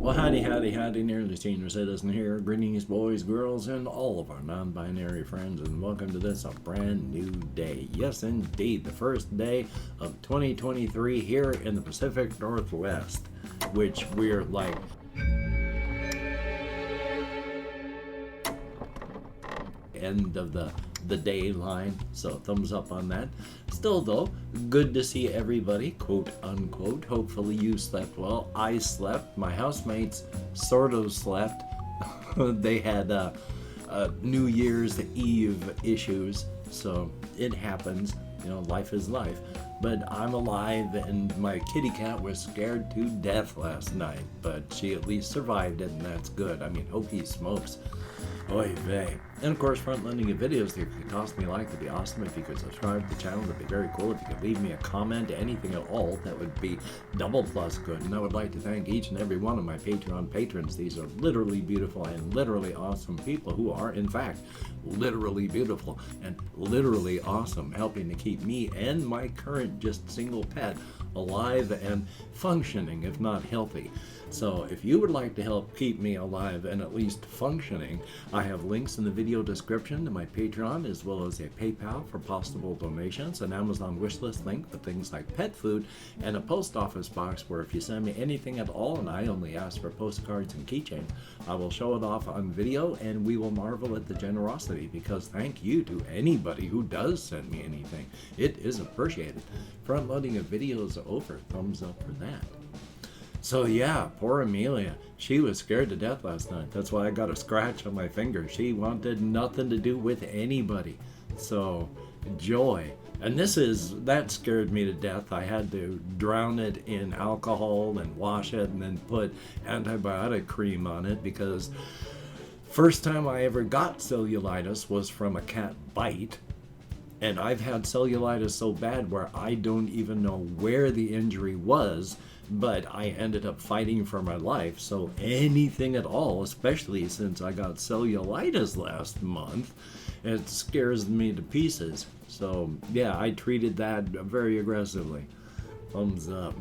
Well, howdy, howdy, howdy, nearly senior citizen here. Greetings, boys, girls, and all of our non-binary friends, and welcome to this a brand new day. Yes, indeed, the first day of 2023 here in the Pacific Northwest, which we're like end of the day line, so thumbs up on that. Still though, good to see everybody, quote unquote. Hopefully you slept well. I slept. My housemates sort of slept. They had New Year's Eve issues, so it happens. You know, life is life. But I'm alive, and my kitty cat was scared to death last night, but she at least survived it, and that's good. I mean, hope he smokes. Oy vey. And of course, front-loading your videos, if you could toss me a like, that'd be awesome. If you could subscribe to the channel, that'd be very cool. If you could leave me a comment, anything at all, that would be double plus good. And I would like to thank each and every one of my Patreon patrons. These are literally beautiful and literally awesome people who are, in fact, literally beautiful and literally awesome, helping to keep me and my current just single pet alive and functioning, if not healthy. So if you would like to help keep me alive and at least functioning, I have links in the video description to my Patreon, as well as a PayPal for possible donations, an Amazon wishlist link for things like pet food, and a post office box where if you send me anything at all, and I only ask for postcards and keychains, I will show it off on video and we will marvel at the generosity, because thank you to anybody who does send me anything. It is appreciated. Front loading of videos over. Thumbs up for that. So yeah, poor Amelia. She was scared to death last night. That's why I got a scratch on my finger. She wanted nothing to do with anybody. So, joy. And that scared me to death. I had to drown it in alcohol and wash it and then put antibiotic cream on it, because first time I ever got cellulitis was from a cat bite. And I've had cellulitis so bad where I don't even know where the injury was, but I ended up fighting for my life. So anything at all, especially since I got cellulitis last month, it scares me to pieces. So yeah, I treated that very aggressively. Thumbs up.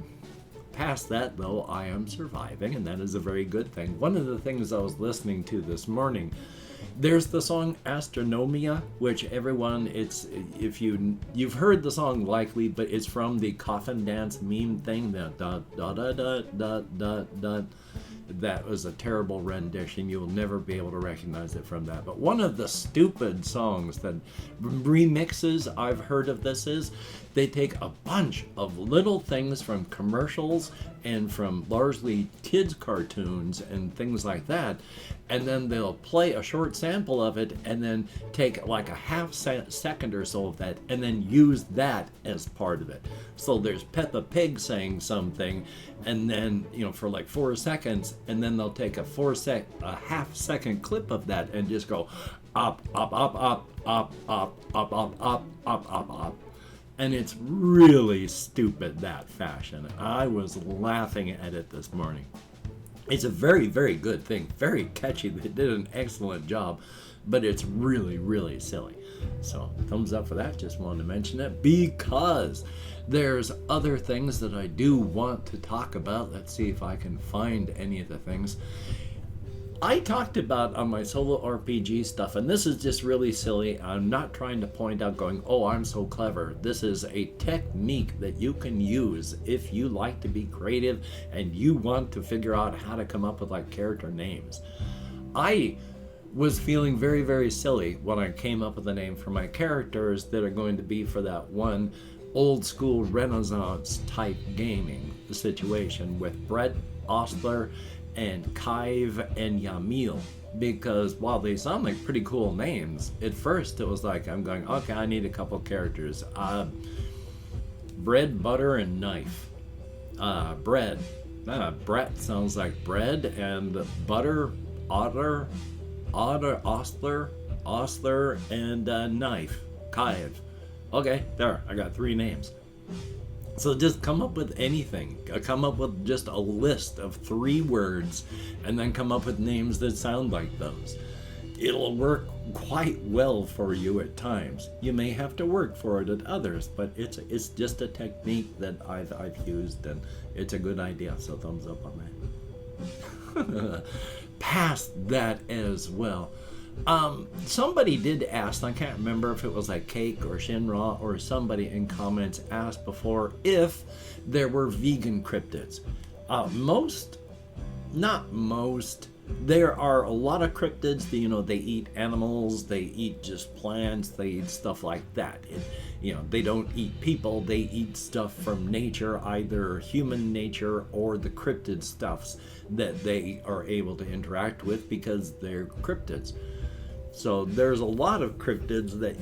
Past that though, I am surviving, and that is a very good thing. One of the things I was listening to this morning, there's the song Astronomia, which everyone, if you've heard the song likely, but it's from the Coffin dance meme thing, that da da da da da da da. That was a terrible rendition. You'll never be able to recognize it from that. But one of the stupid songs that remixes I've heard of this is, they take a bunch of little things from commercials and from largely kids cartoons and things like that, and then they'll play a short sample of it and then take like a half second or so of that and then use that as part of it. So there's Peppa Pig saying something, and then, you know, for like 4 seconds, and then they'll take a half second clip of that and just go up, up, up, up, up, up, up, up, up, up, up, up. And it's really stupid, that fashion. I was laughing at it this morning. It's a very, very good thing. Very catchy. They did an excellent job, but it's really, really silly. So thumbs up for that. Just wanted to mention it because there's other things that I do want to talk about. Let's see if I can find any of the things I talked about on my solo RPG stuff, and this is just really silly. I'm not trying to point out going, oh, I'm so clever. This is a technique that you can use if you like to be creative and you want to figure out how to come up with like character names. I was feeling very, very silly when I came up with a name for my characters that are going to be for that one old school Renaissance type gaming situation with Brett, Ostler, and Kive and Yamil, because while they sound like pretty cool names, at first it was like, I'm going, okay, I need a couple characters. Bread, butter, and knife. Bread. Brett sounds like bread, and butter, otter, ostler, and knife. Kive. Okay, there, I got 3 names. So just come up with anything. Come up with just a list of 3 words and then come up with names that sound like those. It'll work quite well for you at times. You may have to work for it at others, but it's just a technique that I've used, and it's a good idea. So thumbs up on that. past that as well. Somebody did ask, I can't remember if it was like Cake or Shinra or somebody in comments asked before if there were vegan cryptids. Not most. There are a lot of cryptids that, they eat animals, they eat just plants, they eat stuff like that. They don't eat people, they eat stuff from nature, either human nature or the cryptid stuffs that they are able to interact with because they're cryptids. So there's a lot of cryptids that,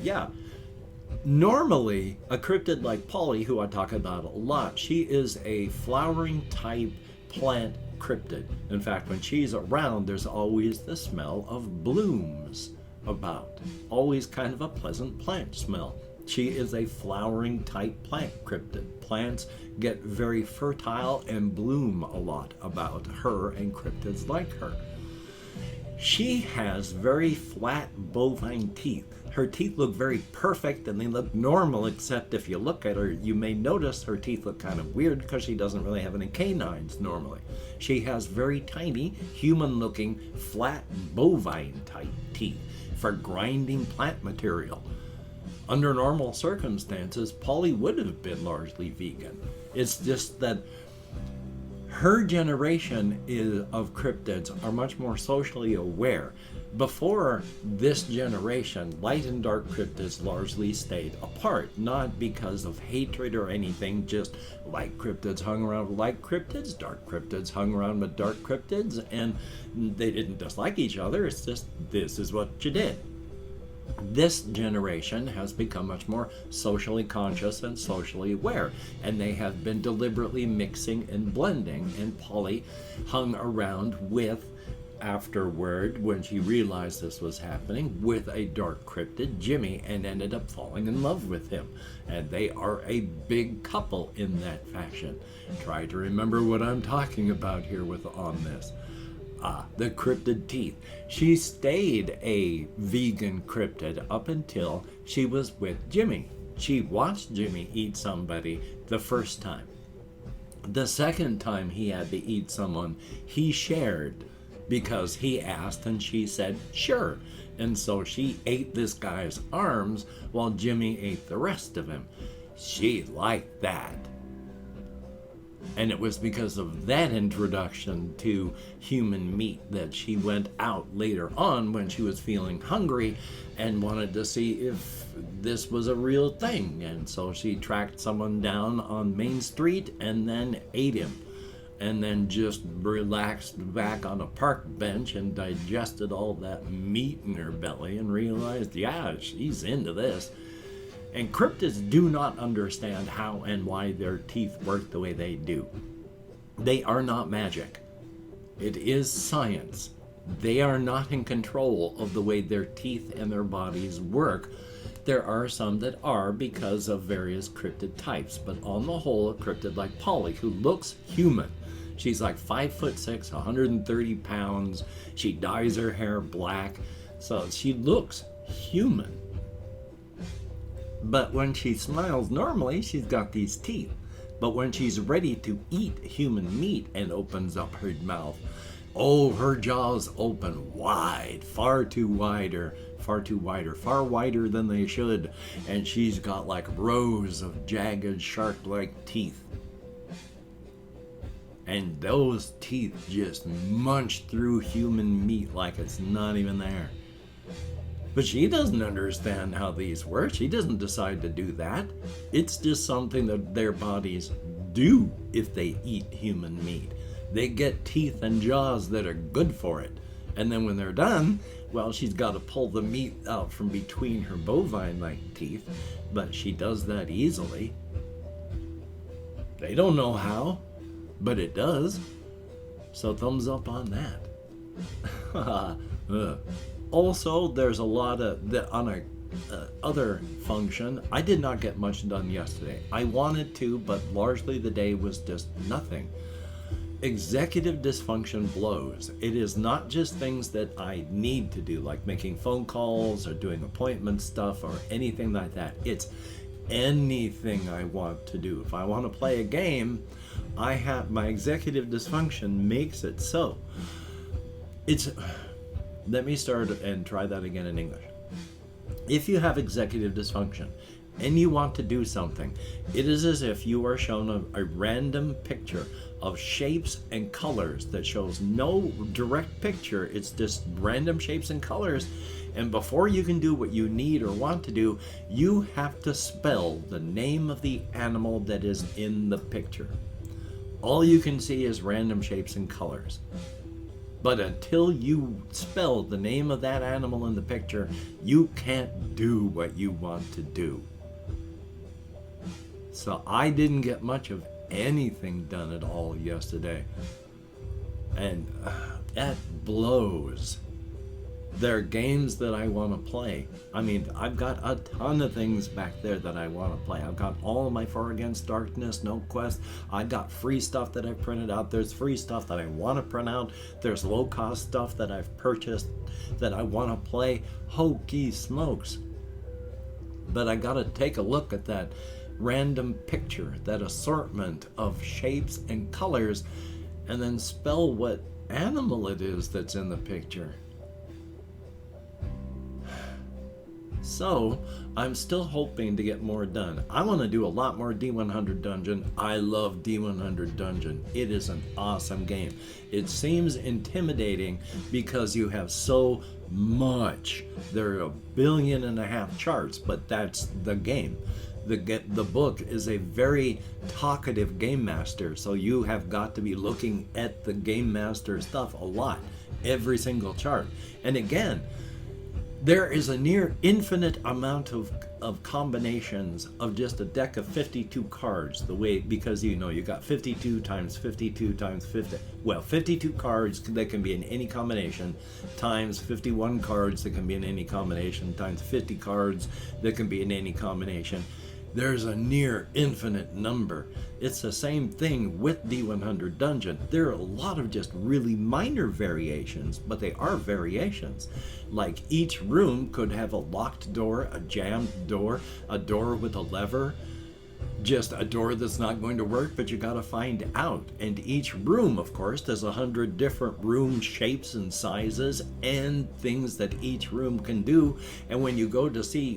normally a cryptid like Polly, who I talk about a lot, she is a flowering type plant cryptid. In fact, when she's around, there's always the smell of blooms about. Always kind of a pleasant plant smell. She is a flowering type plant cryptid. Plants get very fertile and bloom a lot about her and cryptids like her. She has very flat bovine teeth. Her teeth look very perfect and they look normal, except if you look at her, you may notice her teeth look kind of weird because she doesn't really have any canines normally. She has very tiny, human-looking, flat bovine type teeth for grinding plant material. Under normal circumstances, Polly would have been largely vegan. It's just that her generation of cryptids are much more socially aware. Before this generation, light and dark cryptids largely stayed apart, not because of hatred or anything, just light cryptids hung around with light cryptids, dark cryptids hung around with dark cryptids, and they didn't dislike each other, it's just this is what you did. This generation has become much more socially conscious and socially aware, and they have been deliberately mixing and blending, and Polly hung around with, afterward, when she realized this was happening, with a dark cryptid, Jimmy, and ended up falling in love with him. And they are a big couple in that fashion. Try to remember what I'm talking about here on this. The cryptid teeth. She stayed a vegan cryptid up until she was with Jimmy. She watched Jimmy eat somebody the first time. The second time he had to eat someone, he shared because he asked and she said, sure. And so she ate this guy's arms while Jimmy ate the rest of him. She liked that. And it was because of that introduction to human meat that she went out later on when she was feeling hungry and wanted to see if this was a real thing. And so she tracked someone down on Main Street and then ate him. And then just relaxed back on a park bench and digested all that meat in her belly and realized, she's into this. And cryptids do not understand how and why their teeth work the way they do. They are not magic. It is science. They are not in control of the way their teeth and their bodies work. There are some that are because of various cryptid types, but on the whole, a cryptid like Polly, who looks human. She's like 5'6", 130 pounds. She dyes her hair black, so she looks human. But when she smiles normally, she's got these teeth. But when she's ready to eat human meat and opens up her mouth, her jaws open wide, far wider than they should. And she's got like rows of jagged shark-like teeth. And those teeth just munch through human meat like it's not even there. But she doesn't understand how these work. She doesn't decide to do that. It's just something that their bodies do if they eat human meat. They get teeth and jaws that are good for it. And then when they're done, she's got to pull the meat out from between her bovine-like teeth. But she does that easily. They don't know how, but it does. So thumbs up on that. Also, there's a lot of other function. I did not get much done yesterday. I wanted to, but largely the day was just nothing. Executive dysfunction blows. It is not just things that I need to do, like making phone calls or doing appointment stuff or anything like that. It's anything I want to do. If I want to play a game, my executive dysfunction makes it so. It's, let me start and try that again in English. If you have executive dysfunction and you want to do something, it is as if you are shown a random picture of shapes and colors that shows no direct picture. It's just random shapes and colors. And before you can do what you need or want to do, you have to spell the name of the animal that is in the picture. All you can see is random shapes and colors. But until you spell the name of that animal in the picture, you can't do what you want to do. So I didn't get much of anything done at all yesterday. And that blows. There are games that I want to play. I mean, I've got a ton of things back there that I want to play. I've got all of my Far Against Darkness, No Quest. I got free stuff that I've printed out. There's free stuff that I want to print out. There's low-cost stuff that I've purchased that I want to play. Hokey smokes. But I got to take a look at that random picture, that assortment of shapes and colors, and then spell what animal it is that's in the picture. So, I'm still hoping to get more done. I want to do a lot more D100 Dungeon. I love D100 Dungeon. It is an awesome game. It seems intimidating because you have so much. There are 1.5 billion charts, but that's the game. The book is a very talkative game master, so you have got to be looking at the game master stuff a lot, every single chart. And again, there is a near infinite amount of combinations of just a deck of 52 cards, because you got 52 times 52 times 50. Well, 52 cards that can be in any combination, times 51 cards that can be in any combination, times 50 cards that can be in any combination. There's a near infinite number. It's the same thing with D100 Dungeon. There are a lot of just really minor variations, but they are variations. Like each room could have a locked door, a jammed door, a door with a lever, just a door that's not going to work, but you gotta find out. And each room, of course, there's 100 different room shapes and sizes and things that each room can do. And when you go to see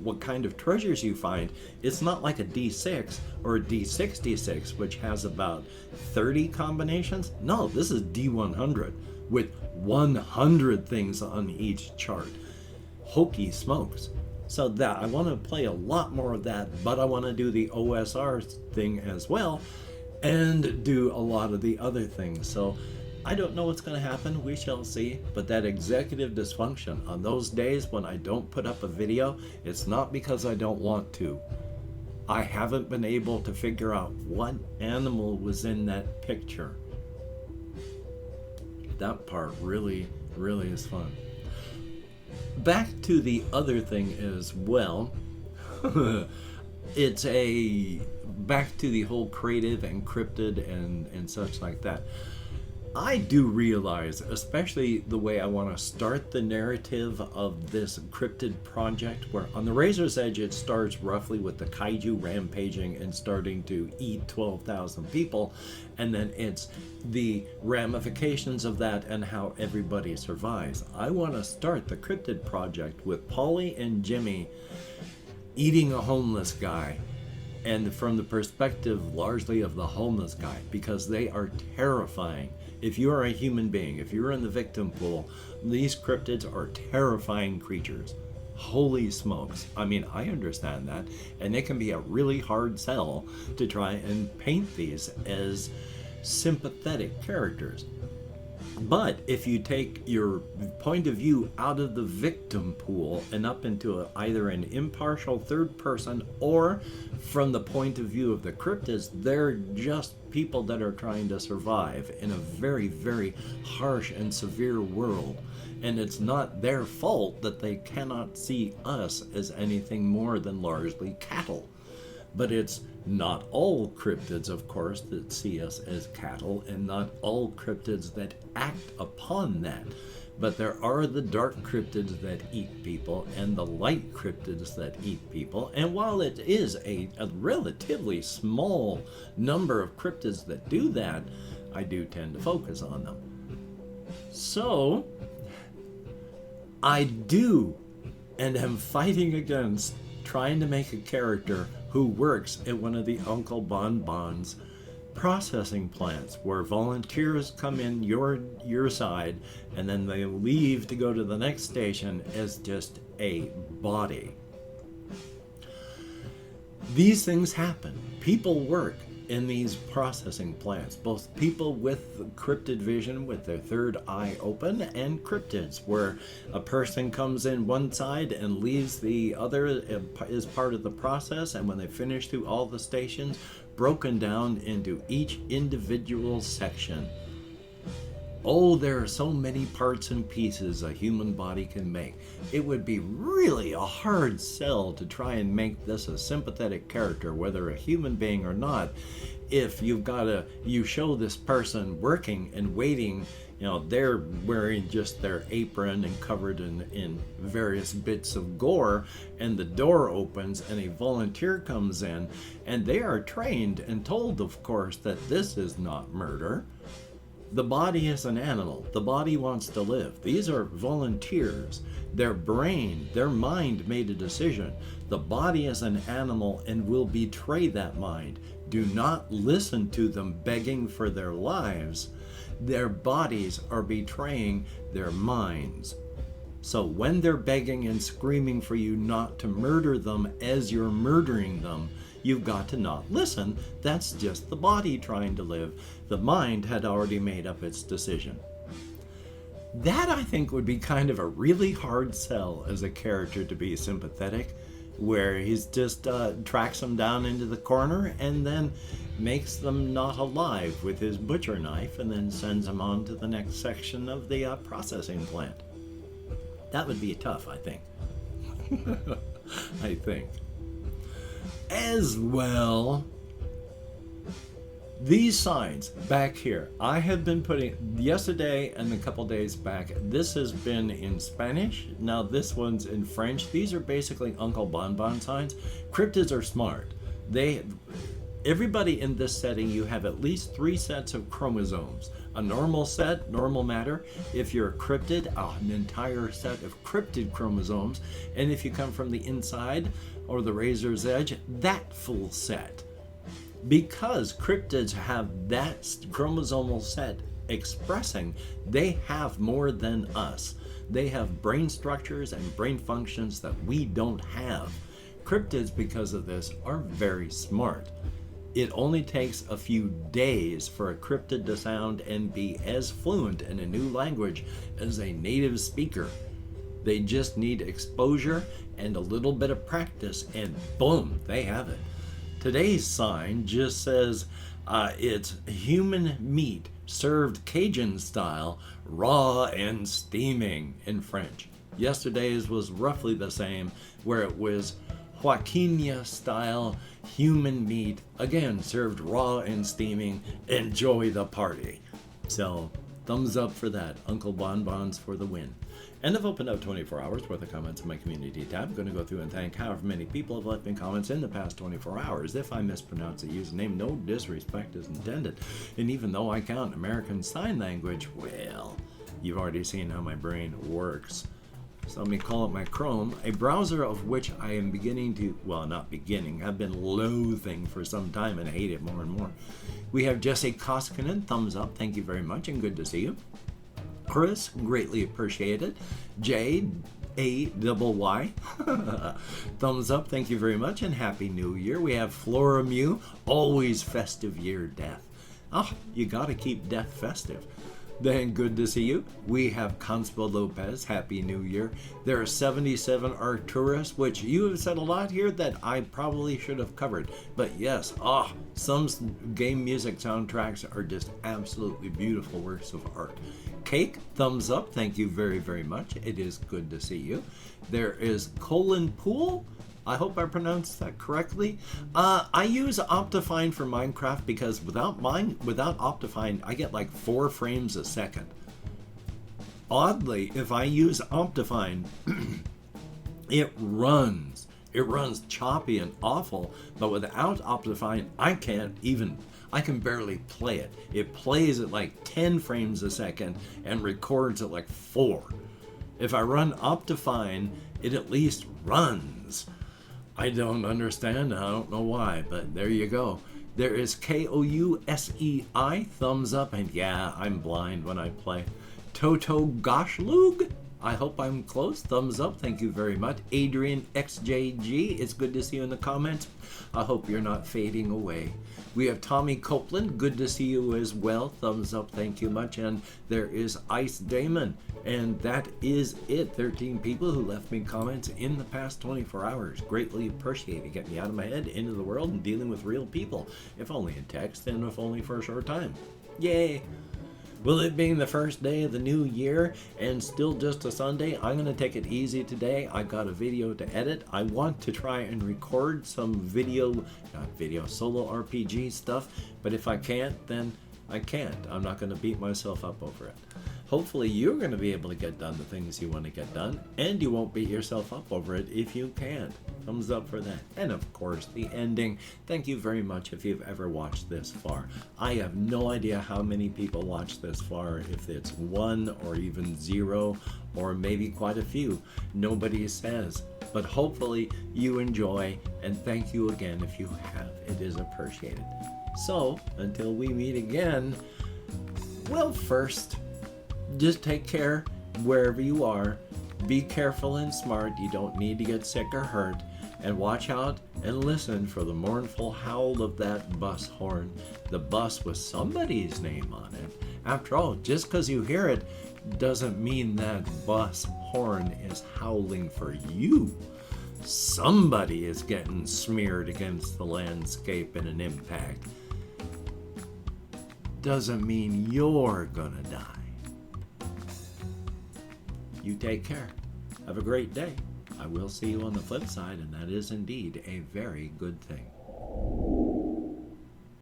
what kind of treasures you find, it's not like a D6 or a D66, which has about 30 combinations. No, this is D100 with 100 things on each chart. Hokey smokes. So that I want to play a lot more of that, but I want to do the OSR thing as well and do a lot of the other things. So I don't know what's going to happen. We shall see. But that executive dysfunction, on those days when I don't put up a video, it's not because I don't want to. I haven't been able to figure out what animal was in that picture. That part really, really is fun. Back to the other thing as well. It's back to the whole creative and cryptid and such like that. I do realize, especially the way I want to start the narrative of this cryptid project, where on the razor's edge it starts roughly with the kaiju rampaging and starting to eat 12,000 people, and then it's the ramifications of that and how everybody survives. I want to start the cryptid project with Polly and Jimmy eating a homeless guy, and from the perspective largely of the homeless guy, because they are terrifying. If you are a human being, if you're in the victim pool, these cryptids are terrifying creatures. Holy smokes. I mean, I understand that, and it can be a really hard sell to try and paint these as sympathetic characters. But if you take your point of view out of the victim pool and up into either an impartial third person or from the point of view of the cryptids, they're just people that are trying to survive in a very, very harsh and severe world. And it's not their fault that they cannot see us as anything more than largely cattle. But it's not all cryptids, of course, that see us as cattle, and not all cryptids that act upon that. But there are the dark cryptids that eat people, and the light cryptids that eat people. And while it is a relatively small number of cryptids that do that, I do tend to focus on them. So, I do and am fighting against trying to make a character who works at one of the Uncle Bonbon's processing plants where volunteers come in your side and then they leave to go to the next station as just a body. These things happen. People work in these processing plants, both people with cryptid vision with their third eye open and cryptids, where a person comes in one side and leaves the other is part of the process, and when they finish through all the stations, broken down into each individual section. Oh, there are so many parts and pieces a human body can make. It would be really a hard sell to try and make this a sympathetic character, whether a human being or not, if you show this person working and waiting, they're wearing just their apron and covered in various bits of gore, and the door opens and a volunteer comes in, and they are trained and told, of course, that this is not murder. The body is an animal. The body wants to live. These are volunteers. Their brain, their mind made a decision. The body is an animal and will betray that mind. Do not listen to them begging for their lives. Their bodies are betraying their minds. So when they're begging and screaming for you not to murder them as you're murdering them, you've got to not listen. That's just the body trying to live. The mind had already made up its decision. That, I think, would be kind of a really hard sell as a character to be sympathetic, where he's just tracks them down into the corner and then makes them not alive with his butcher knife and then sends them on to the next section of the processing plant. That would be tough, I think. I think. As well, these signs back here, I have been putting yesterday and a couple days back. This has been in Spanish. Now this one's in French. These are basically Uncle Bonbon signs. Cryptids are smart. Everybody in this setting, you have at least 3 sets of chromosomes. A normal set, normal matter. If you're a cryptid, an entire set of cryptid chromosomes. And if you come from the inside or the razor's edge, that full set. Because cryptids have that chromosomal set expressing, they have more than us. They have brain structures and brain functions that we don't have. Cryptids, because of this, are very smart. It only takes a few days for a cryptid to sound and be as fluent in a new language as a native speaker. They just need exposure and a little bit of practice, and boom, they have it. Today's sign just says it's human meat served Cajun style, raw and steaming in French. Yesterday's was roughly the same, where it was Joaquina style human meat, again served raw and steaming. Enjoy the party. So thumbs up for that. Uncle Bonbons for the win. And I've opened up 24 hours worth of comments in my community tab. I'm going to go through and thank however many people have left me comments in the past 24 hours. If I mispronounce a username, no disrespect is intended. And even though I count American Sign Language, well, you've already seen how my brain works. So let me call up my Chrome, a browser of which I am beginning to, well, not beginning, I've been loathing for some time and I hate it more and more. We have Jesse Koskinen, thumbs up, thank you very much and good to see you. Chris, greatly appreciated. J-A-Y-Y, thumbs up, thank you very much and Happy New Year. We have Flora Mew, always festive year, death. Oh, you gotta keep death festive. Then good to see you. We have Constable Lopez, Happy New Year. There are 77 Arcturus, which you have said a lot here that I probably should have covered. But yes, some game music soundtracks are just absolutely beautiful works of art. Cake, thumbs up, thank you very, very much. It is good to see you. There is Colin Pool. I hope I pronounced that correctly. I use Optifine for Minecraft because without Optifine, I get like 4 frames a second. Oddly, if I use Optifine, it runs choppy and awful, but without Optifine, I I can barely play it. It plays at like 10 frames a second and records at like 4. If I run Optifine, it at least runs. I don't understand. I don't know why, but there you go. There is KOUSEI, thumbs up, and yeah, I'm blind when I play. Toto Goshlug, I hope I'm close, thumbs up, thank you very much. Adrian XJG, it's good to see you in the comments. I hope you're not fading away. We have Tommy Copeland, good to see you as well, thumbs up, thank you much. And there is Ice Damon, and that is it. 13 people who left me comments in the past 24 hours. Greatly appreciate it. Get me out of my head, into the world, and dealing with real people. If only in text, and if only for a short time. Yay! Well, it being the first day of the new year and still just a Sunday, I'm going to take it easy today. I got a video to edit. I want to try and record some solo RPG stuff, but if I can't, then I can't. I'm not going to beat myself up over it. Hopefully you're going to be able to get done the things you want to get done, and you won't beat yourself up over it if you can't. Thumbs up for that. And of course, the ending. Thank you very much if you've ever watched this far. I have no idea how many people watch this far, if it's 1 or even 0, or maybe quite a few. Nobody says. But hopefully you enjoy, and thank you again if you have. It is appreciated. So, until we meet again, well, first, just take care wherever you are. Be careful and smart. You don't need to get sick or hurt. And watch out and listen for the mournful howl of that bus horn. The bus with somebody's name on it. After all, just because you hear it doesn't mean that bus horn is howling for you. Somebody is getting smeared against the landscape in an impact. Doesn't mean you're gonna die. You take care. Have a great day. I will see you on the flip side, and that is indeed a very good thing.